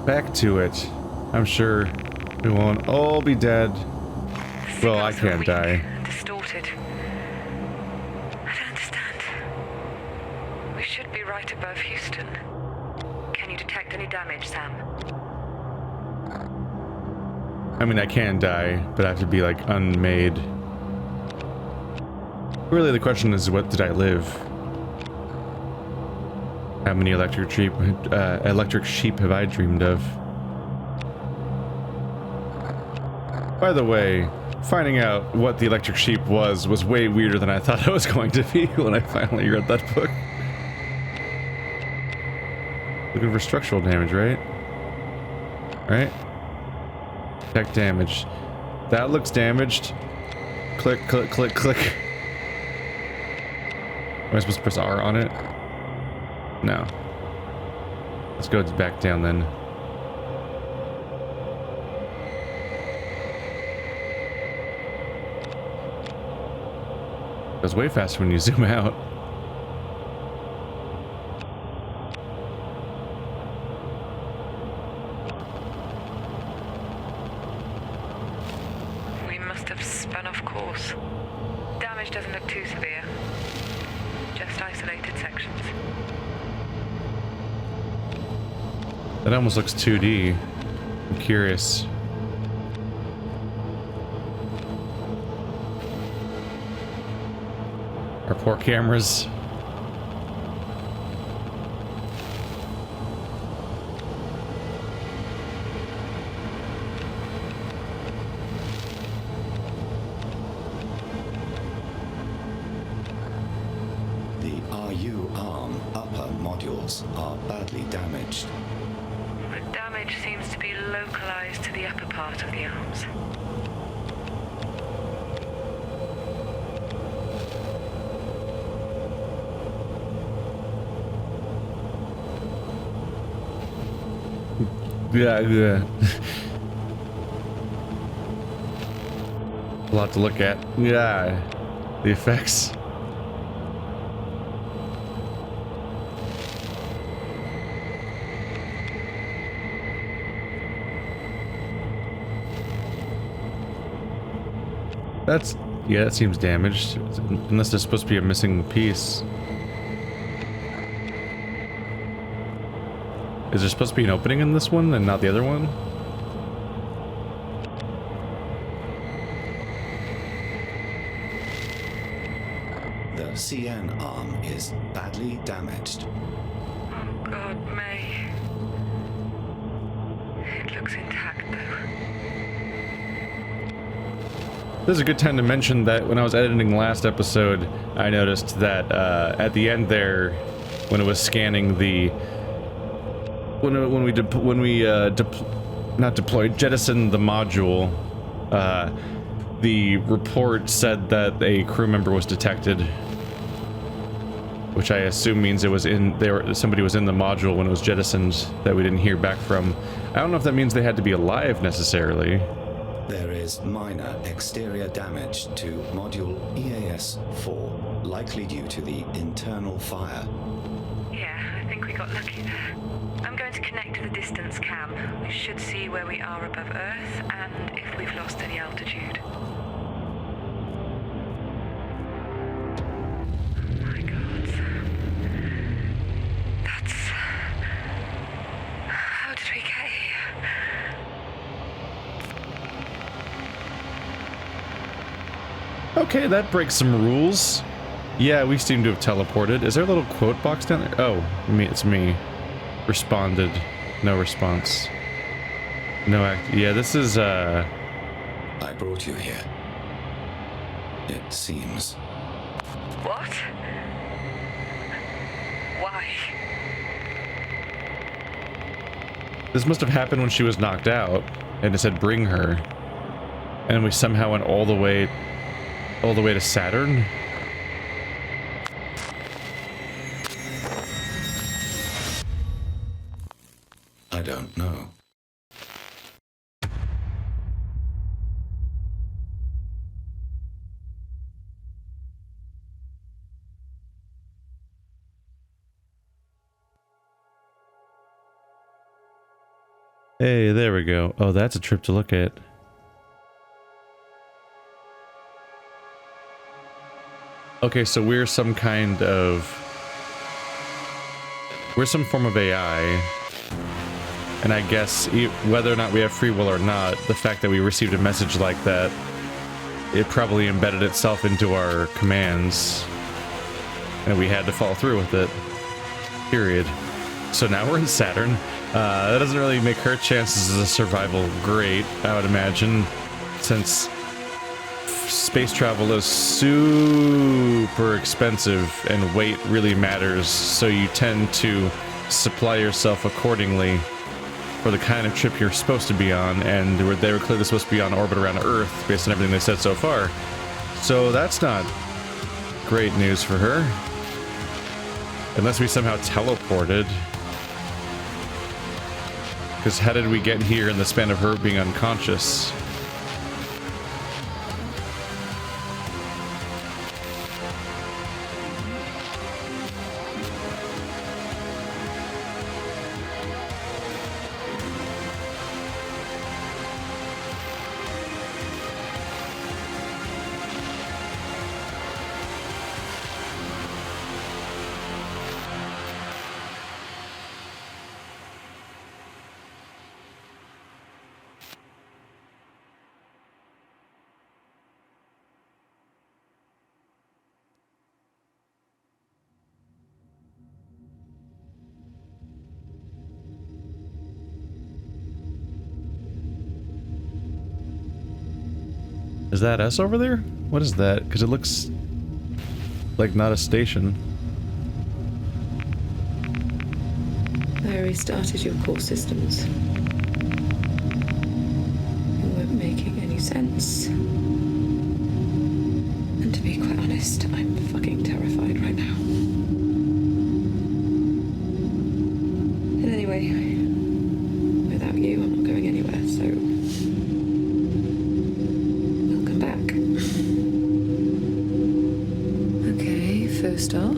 Back to it. I'm sure we won't all be dead. Well, I can't die. Distorted. I don't understand. We should be right above Houston. Can you detect any damage, Sam? I mean, I can die, but I have to be, like, unmade. Really, the question is, what did I live? How many electric sheep have I dreamed of? By the way, finding out what the electric sheep was way weirder than I thought it was going to be when I finally read that book. Looking for structural damage, right? Right? Tech damage. That looks damaged. Click, click, click, click. Am I supposed to press R on it? No. Let's go back down then. It goes way faster when you zoom out. We must have spun off course. Damage doesn't look too severe. Just isolated sections. That almost looks 2D. I'm curious. Our poor cameras. The RU-ARM upper modules are badly damaged. The damage seems to be localized to the upper part of the arms. Yeah. A lot to look at. Yeah. The effects. Yeah, that seems damaged. Unless there's supposed to be a missing piece. Is there supposed to be an opening in this one and not the other one? The CN arm is badly damaged. Oh God, May. It looks intact though. This is a good time to mention that when I was editing last episode, I noticed that at the end there, when it was scanning the jettisoned the module, the report said that a crew member was detected, which I assume means it was somebody was in the module when it was jettisoned that we didn't hear back from. I don't know if that means they had to be alive necessarily. There is minor exterior damage to module EAS-4, likely due to the internal fire. Yeah, I think we got lucky there. I'm going to connect to the distance cam. We should see where we are above Earth and if we've lost any altitude. Oh my God. That's... How did we get here? Okay, that breaks some rules. Yeah, we seem to have teleported. Is there a little quote box down there? Oh, it's me. Responded. No response. No act. Yeah, this is, I brought you here. It seems. What? Why? This must have happened when she was knocked out, and it said bring her. And we somehow went all the way to Saturn? I don't know. Hey, there we go. Oh, that's a trip to look at. Okay, so we're some kind of... We're some form of AI. And I guess whether or not we have free will or not, the fact that we received a message like that, it probably embedded itself into our commands. And we had to follow through with it. Period. So now we're in Saturn. That doesn't really make her chances of survival great, I would imagine, since space travel is super expensive and weight really matters, so you tend to supply yourself accordingly for the kind of trip you're supposed to be on, and they were clearly supposed to be on orbit around Earth based on everything they said so far. So that's not great news for her. Unless we somehow teleported. Because how did we get here in the span of her being unconscious? Is that us over there? What is that? Because it looks like not a station. I restarted your core systems. They weren't making any sense. And to be quite honest, I'm fucking terrified right now. And anyway, without you, I'm not going anywhere, so... welcome back. Okay, first off...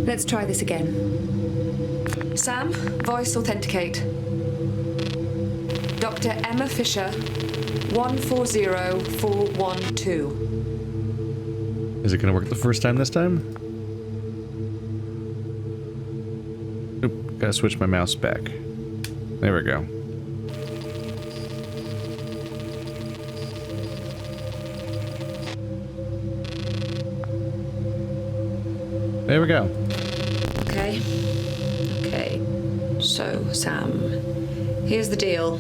let's try this again. Sam, voice authenticate. Dr. Emma Fisher, 140412. Is it going to work the first time this time? Oop, gotta switch my mouse back. There we go. There we go. Okay. Okay. So, Sam, here's the deal.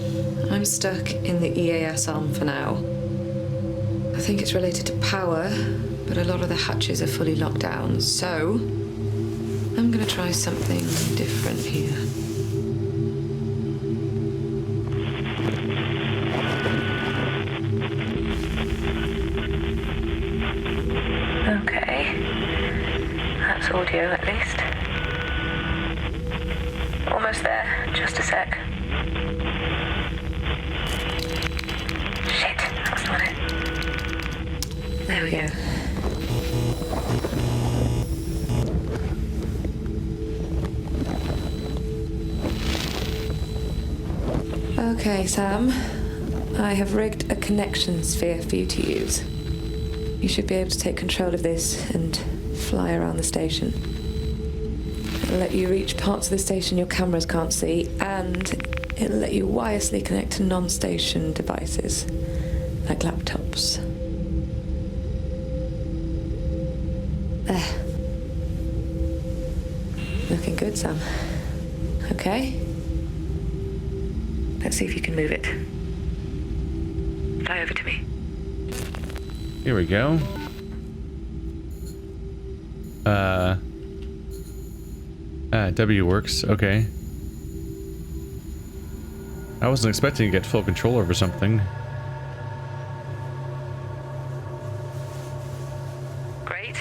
I'm stuck in the EAS-ARM for now. I think it's related to power, but a lot of the hatches are fully locked down, so I'm gonna try something different here. Okay. That's audio, at least. Almost there. Just a sec. Shit, that's not it. There we go. Okay, Sam. I have rigged a connection sphere for you to use. You should be able to take control of this and fly around the station. It'll let you reach parts of the station your cameras can't see, and it'll let you wirelessly connect to non-station devices, like laptops. There. Looking good, Sam. Okay. Let's see if you can move it. Fly over to me. Here we go. W works. Okay. I wasn't expecting to get full control over something. Great.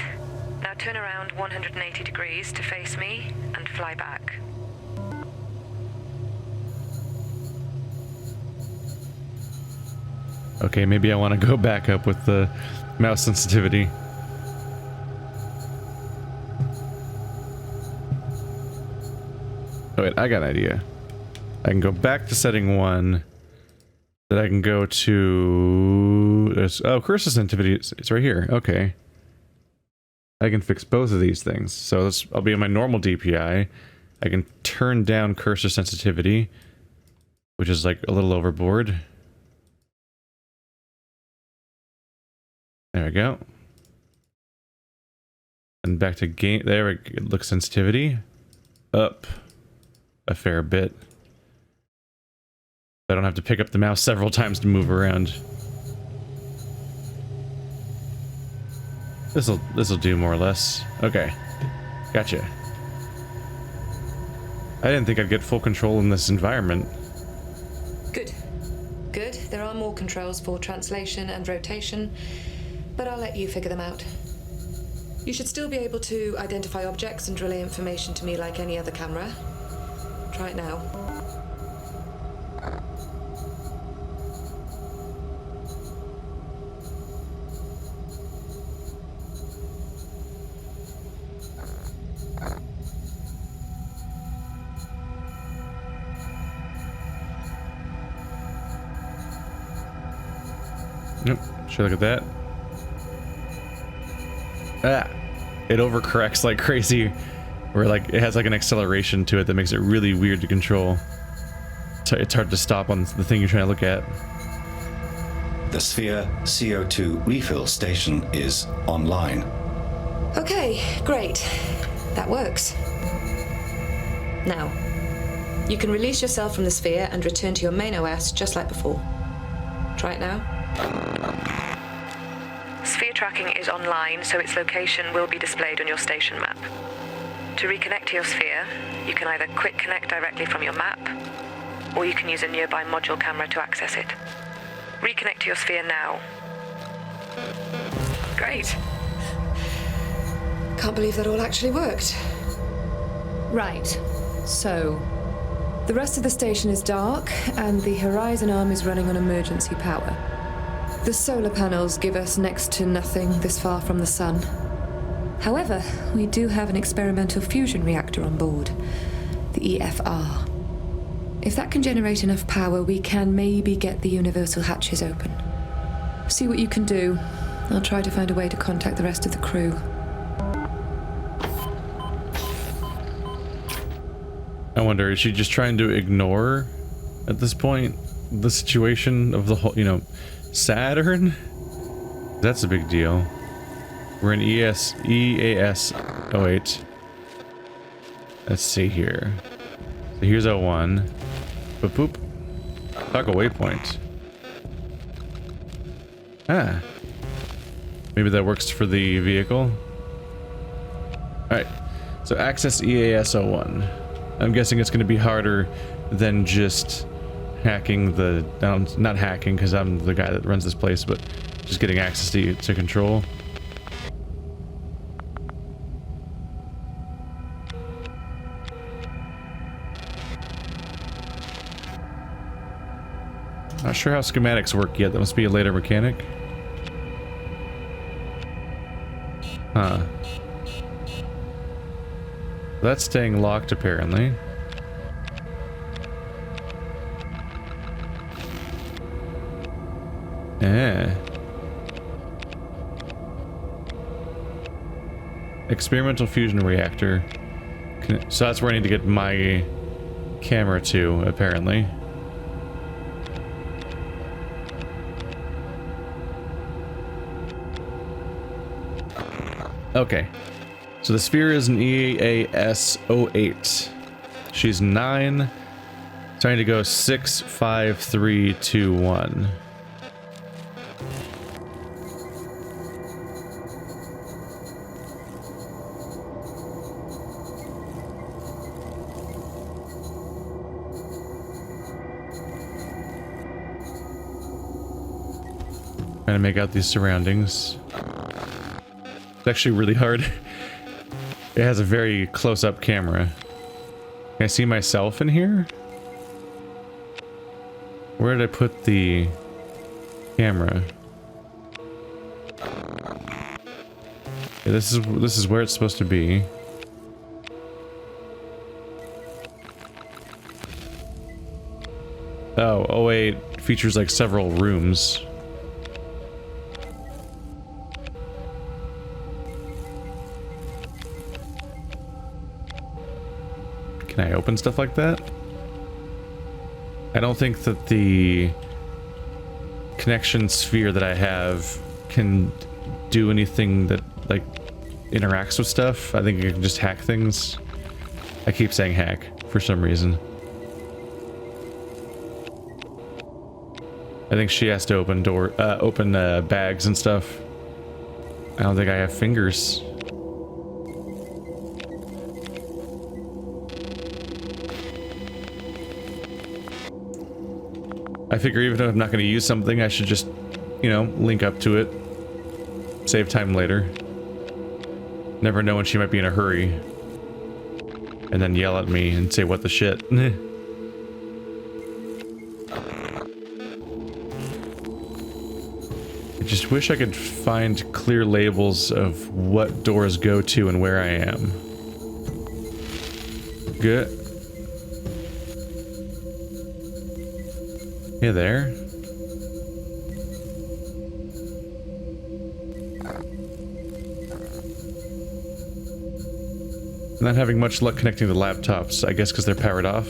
Now turn around 180 degrees to face me and fly back. Okay, maybe I want to go back up with the mouse sensitivity. Oh wait, I got an idea. I can go back to setting 1. Then I can go to... There's, oh, cursor sensitivity. It's right here. Okay. I can fix both of these things. So I'll be on my normal DPI. I can turn down cursor sensitivity, which is like a little overboard. There we go. And back to game. There we go. Look sensitivity. Up a fair bit. I don't have to pick up the mouse several times to move around. This'll do more or less. Okay. Gotcha. I didn't think I'd get full control in this environment. Good. Good. There are more controls for translation and rotation, but I'll let you figure them out. You should still be able to identify objects and relay information to me like any other camera. Try it now. Yep, sure, look at that. Ah, it overcorrects like crazy, where like it has like an acceleration to it that makes it really weird to control. It's hard to stop on the thing you're trying to look at. The Sphere CO2 refill station is online. Okay, great. That works. Now, you can release yourself from the sphere and return to your main OS just like before. Try it now. Sphere tracking is online, so its location will be displayed on your station map. To reconnect to your sphere, you can either quick connect directly from your map, or you can use a nearby module camera to access it. Reconnect to your sphere now. Great. Can't believe that all actually worked. Right. So, the rest of the station is dark, and the Horizon arm is running on emergency power. The solar panels give us next to nothing this far from the sun. However, we do have an experimental fusion reactor on board, the EFR. If that can generate enough power, we can maybe get the universal hatches open. See what you can do. I'll try to find a way to contact the rest of the crew. I wonder, is she just trying to ignore, at this point, the situation of the whole, Saturn? That's a big deal. We're in EAS 08. Let's see here. So here's 01. Boop boop. Toggle waypoint. Ah. Maybe that works for the vehicle. Alright. So access EAS 01. I'm guessing it's going to be harder than just hacking the... not hacking, because I'm the guy that runs this place, but just getting access to control. Not sure how schematics work yet. That must be a later mechanic. Huh. That's staying locked, apparently. Experimental fusion reactor. So that's where I need to get my camera to, apparently. Okay. So the sphere is an EAS 08. She's 9. Trying to go 6, 5, 3, 2, 1. Trying to make out these surroundings. It's actually really hard. It has a very close-up camera. Can I see myself in here? Where did I put the camera? Yeah, this is where it's supposed to be. Oh, O8 features like several rooms. Can I open stuff like that? I don't think that the connection sphere that I have can do anything that like interacts with stuff. I think you can just hack things. I keep saying hack for some reason. I think she has to open bags and stuff. I don't think I have fingers. I figure even if I'm not going to use something, I should just, you know, link up to it. Save time later. Never know when she might be in a hurry. And then yell at me and say, what the shit? I just wish I could find clear labels of what doors go to and where I am. Good. You there? Not having much luck connecting the laptops, I guess because they're powered off.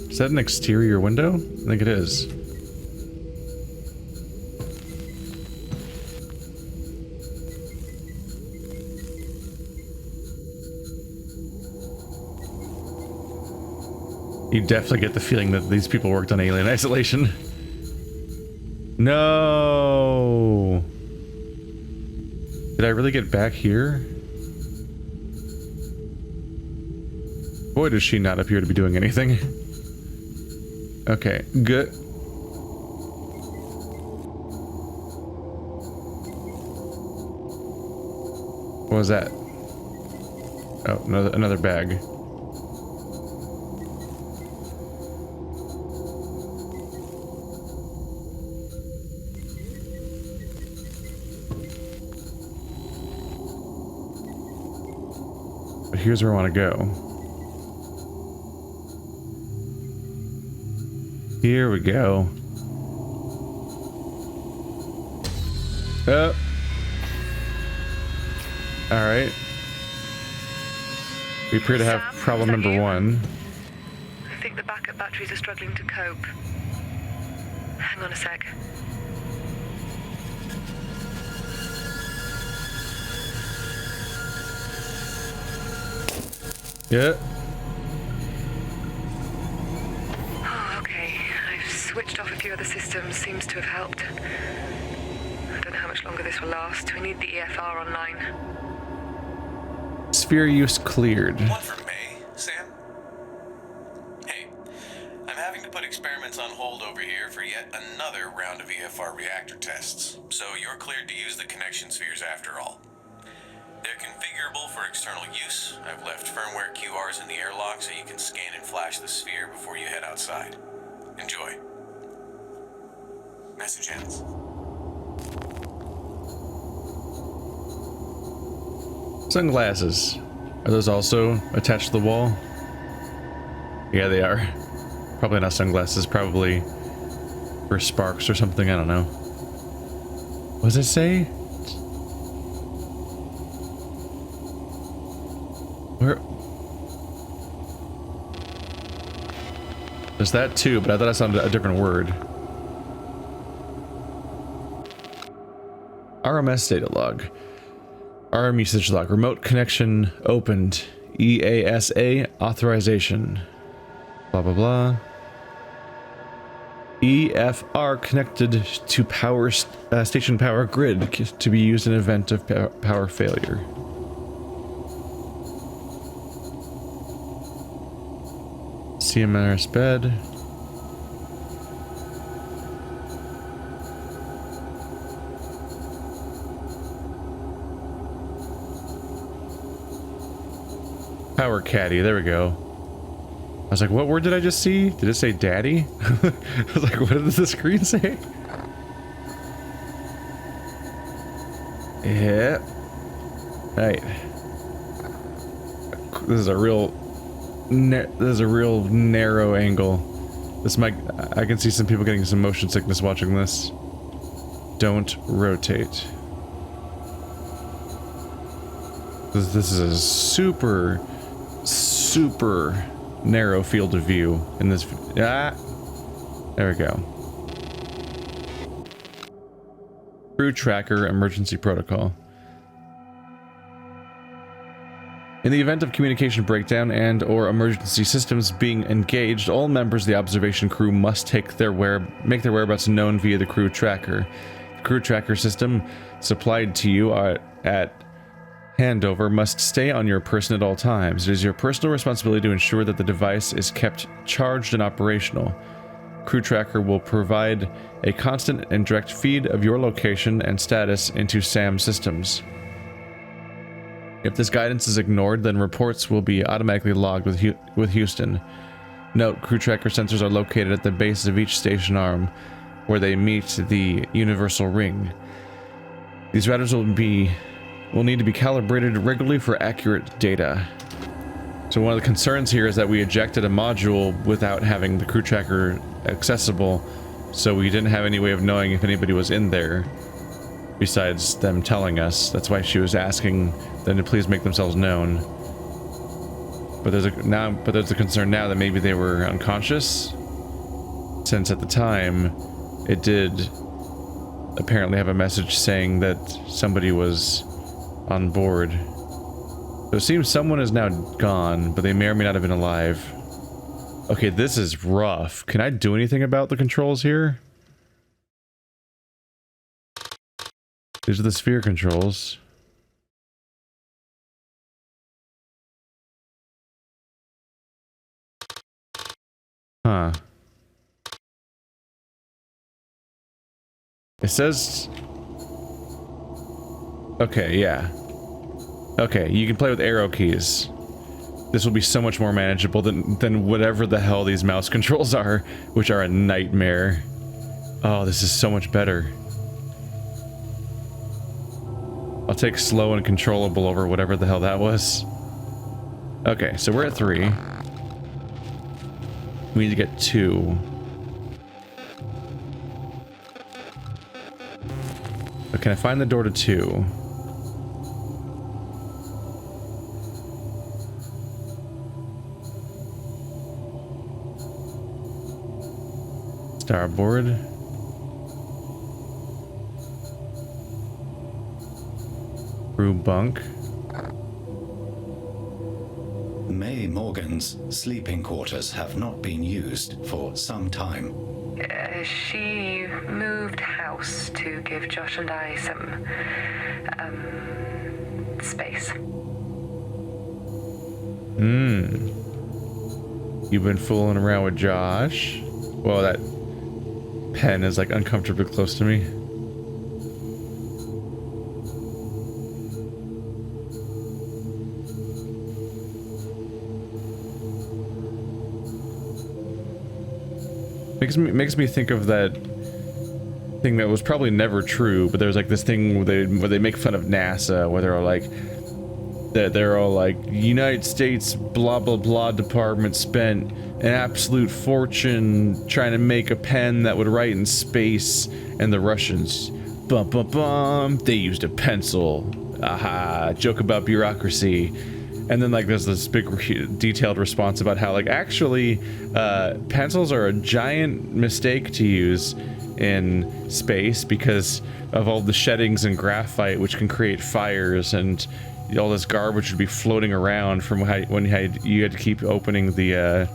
Is that an exterior window? I think it is. You definitely get the feeling that these people worked on Alien Isolation. No! Did I really get back here? Boy, does she not appear to be doing anything. Okay, good. What was that? Oh, another bag. But here's where I want to go. Here we go. Alright. We appear to have problem number one. I think the backup batteries are struggling to cope. Hang on a sec. Yeah. Switched off a few other systems, seems to have helped. I don't know how much longer this will last. We need the EFR online. Sphere use cleared. One from me, Sam. Hey, I'm having to put experiments on hold over here for yet another round of EFR reactor tests. So you're cleared to use the connection spheres after all. They're configurable for external use. I've left firmware QRs in the airlock so you can scan and flash the sphere before you head outside. Enjoy. Message ends. Sunglasses. Are those also attached to the wall? Yeah, they are. Probably not sunglasses, probably for sparks or something, I don't know. What does it say? Where? There's that too, but I thought I sounded a different word. RMS data log. RM usage log. Remote connection opened. EASA authorization. Blah blah blah. EFR connected to power station power grid to be used in event of power failure. CMRS bed. Power caddy, there we go. was like, what word did I just see? Did it say daddy? I was like, what did the screen say? Yeah. Right. This is a real narrow angle. This might, I can see some people getting some motion sickness watching this. Don't rotate. This is a super narrow field of view in this. Ah, there we go. Crew tracker emergency protocol. In the event of communication breakdown and or emergency systems being engaged, all members of the observation crew must make their whereabouts known via the crew tracker. The crew tracker system supplied to you at handover must stay on your person at all times. It is your personal responsibility to ensure that the device is kept charged and operational. Crew tracker will provide a constant and direct feed of your location and status into S.A.M systems. If this guidance is ignored, then reports will be automatically logged with Houston. Note, crew tracker sensors are located at the base of each station arm, where they meet the universal ring. These routers will need to be calibrated regularly for accurate data. So one of the concerns here is that we ejected a module without having the crew tracker accessible, so we didn't have any way of knowing if anybody was in there besides them telling us. That's why she was asking them to please make themselves known. But there's a concern now that maybe they were unconscious, since at the time it did apparently have a message saying that somebody was on board. So it seems someone is now gone, but they may or may not have been alive. Okay, this is rough. Can I do anything about the controls here? These are the sphere controls. Huh. It says... Okay, yeah. Okay, you can play with arrow keys. This will be so much more manageable than whatever the hell these mouse controls are, which are a nightmare. Oh, this is so much better. I'll take slow and controllable over whatever the hell that was. Okay, so we're at 3. We need to get 2. But can I find the door to 2? Starboard. Crew bunk. May Morgan's sleeping quarters have not been used for some time. She moved house to give Josh and I some, space. You've been fooling around with Josh? Well, that pen is like uncomfortably close to me. Makes me think of that thing that was probably never true, but there's like this thing where they make fun of NASA, where they're all like United States blah blah blah department spent an absolute fortune trying to make a pen that would write in space, and the Russians, bum bum bum, they used a pencil. Aha, joke about bureaucracy. And then like there's this big detailed response about how like actually pencils are a giant mistake to use in space because of all the sheddings and graphite which can create fires, and all this garbage would be floating around from when you had to keep opening the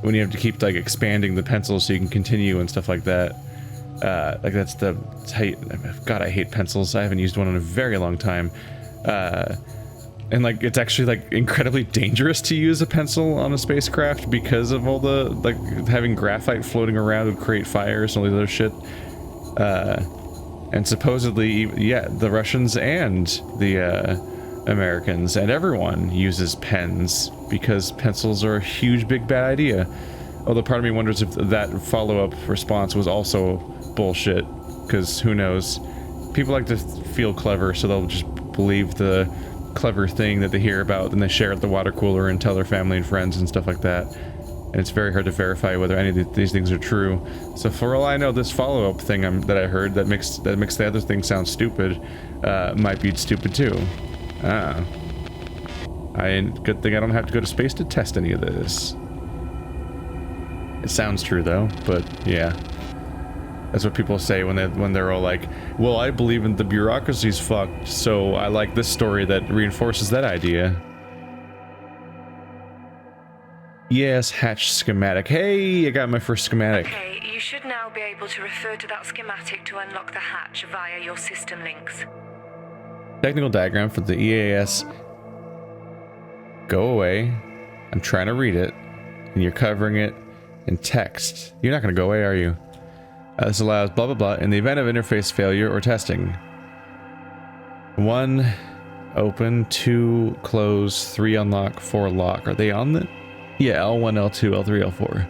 when you have to keep like expanding the pencil so you can continue and stuff like that. Like that's the God, I hate pencils. I haven't used one in a very long time. And like it's actually like incredibly dangerous to use a pencil on a spacecraft because of all the like having graphite floating around would create fires and all the other shit. And supposedly, yeah, the Russians and the Americans and everyone uses pens because pencils are a huge, big, bad idea. Although part of me wonders if that follow-up response was also bullshit, because who knows. People like to feel clever, so they'll just believe the clever thing that they hear about, and they share at the water cooler and tell their family and friends and stuff like that. And it's very hard to verify whether any of these things are true. So for all I know, this follow-up thing that I heard that makes the other thing sound stupid might be stupid too. Good thing I don't have to go to space to test any of this. It sounds true though, but yeah. That's what people say when they're all like, well, I believe in the bureaucracy's fucked, so I like this story that reinforces that idea. Yes, hatch schematic. Hey, I got my first schematic. Okay, you should now be able to refer to that schematic to unlock the hatch via your system links. Technical diagram for the EAS. Go away. I'm trying to read it, and you're covering it in text. You're not going to go away, are you? This allows blah blah blah in the event of interface failure or testing. 1 open, 2 close, 3 unlock, 4 lock. Are they on the... Yeah, L1, L2, L3, L4.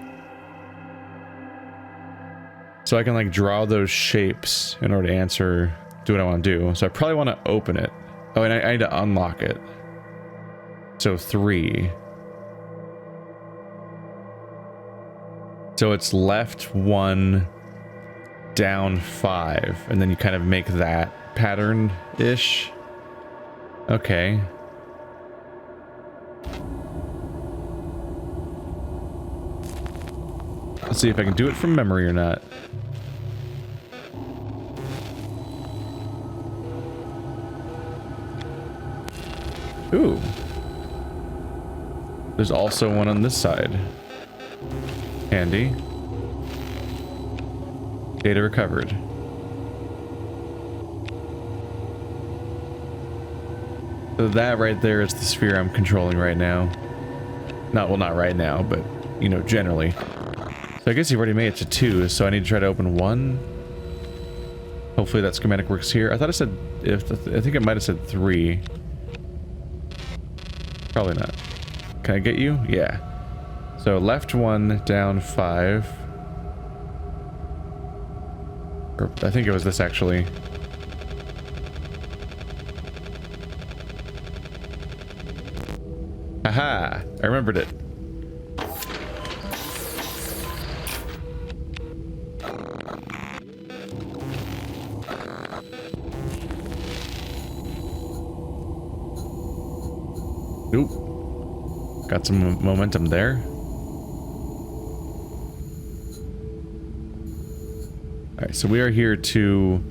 So I can like draw those shapes in order to answer, do what I want to do. So I probably want to open it. Oh, and I need to unlock it. So 3. So it's left 1, down 5, and then you kind of make that pattern-ish. Okay. Let's see if I can do it from memory or not. Ooh. There's also one on this side. Handy. Data recovered. So that right there is the sphere I'm controlling right now. Well, not right now, but, you know, generally. So I guess you've already made it to 2, so I need to try to open 1. Hopefully that schematic works here. I thought I said... I think it might have said 3. Probably not. Can I get you? Yeah. So left 1, down 5. Or I think it was this actually. Aha! I remembered it. Oop. Got some momentum there. Alright, so we are here to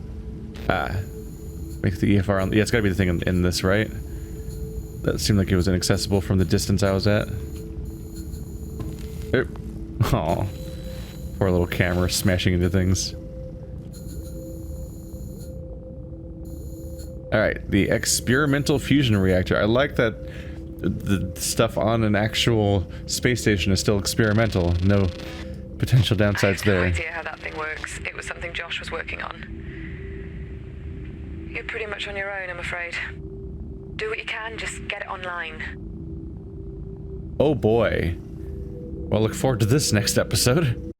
make the EFR on... Yeah, it's gotta be the thing in this, right? That seemed like it was inaccessible from the distance I was at. Aw. Poor little camera smashing into things. Alright, the experimental fusion reactor. I like that the stuff on an actual space station is still experimental. No potential downsides there. I have no idea how that thing works. It was something Josh was working on. You're pretty much on your own, I'm afraid. Do what you can, just get it online. Oh boy. Well, look forward to this next episode.